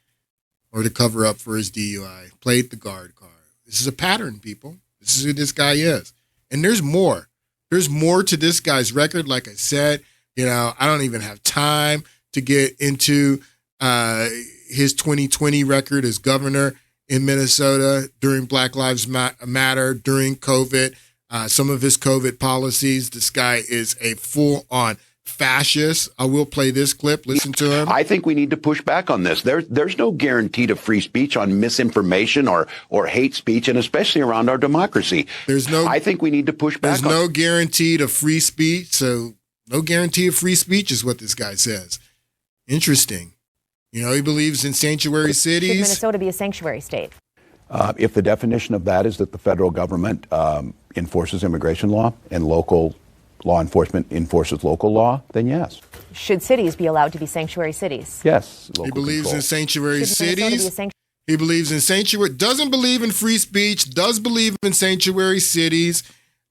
or to cover up for his DUI. Played the guard card. This is a pattern, people. This is who this guy is. And there's more. There's more to this guy's record. Like I said, I don't even have time to get into his 2020 record as governor in Minnesota during Black Lives Matter, during COVID. Some of his COVID policies. This guy is a full-on fascist. I will play this clip. Listen to him. I think we need to push back on this. There's no guarantee to free speech on misinformation or hate speech, and especially around our democracy. I think we need to push back. There's no guarantee to free speech. So no guarantee of free speech is what this guy says. Interesting. He believes in sanctuary cities. Should Minnesota be a sanctuary state? If the definition of that is that the federal government enforces immigration law and local law enforcement enforces local law, then yes. Should cities be allowed to be sanctuary cities? Yes. He believes in sanctuary cities. He believes in sanctuary, doesn't believe in free speech, does believe in sanctuary cities.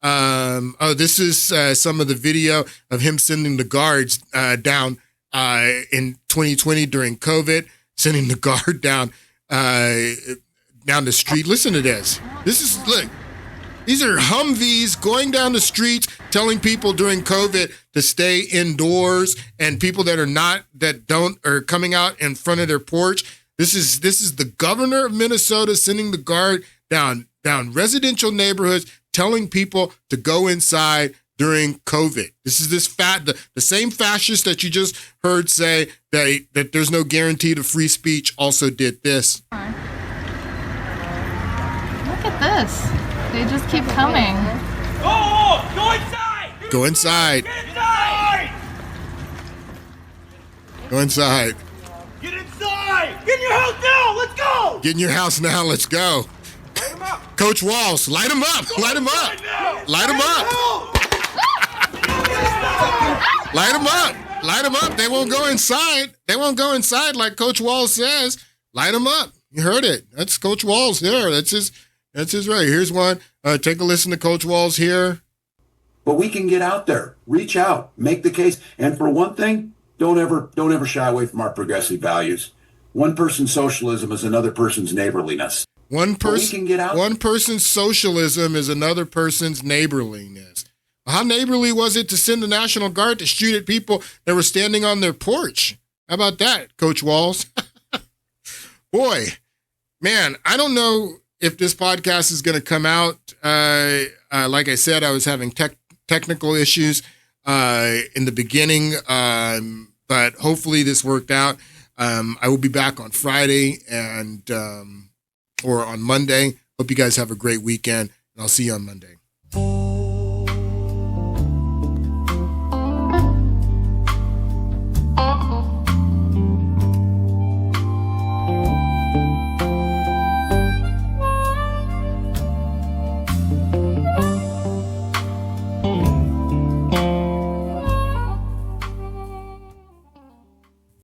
This is some of the video of him sending the guards down in 2020 during COVID, sending the guard down the street. Listen to this. These are Humvees going down the streets telling people during COVID to stay indoors, and people that are coming out in front of their porch. This is the governor of Minnesota sending the guard down residential neighborhoods, telling people to go inside during COVID. This is the same fascist that you just heard say that there's no guarantee to free speech also did this. Look at this. They just keep coming. Go inside! Go inside. Get inside! Go inside. Get inside! Get in your house now! Let's go! Get in your house now. Let's go. Light him up! Coach Walz, light him up. Light him up. Light him up. Light him up. Light them up. They won't go inside. They won't go inside like Coach Walz says. Light them up. You heard it. That's Coach Walz there. That's his right. Here's one. Take a listen to Coach Walz here. But we can get out there, reach out, make the case. And for one thing, don't ever shy away from our progressive values. One person's socialism is another person's neighborliness. One person's socialism is another person's neighborliness. How neighborly was it to send the National Guard to shoot at people that were standing on their porch? How about that, Coach Walz? Boy, man, I don't know if this podcast is going to come out. Like I said, I was having technical issues in the beginning, but hopefully this worked out. I will be back on Friday or on Monday. Hope you guys have a great weekend, and I'll see you on Monday. you.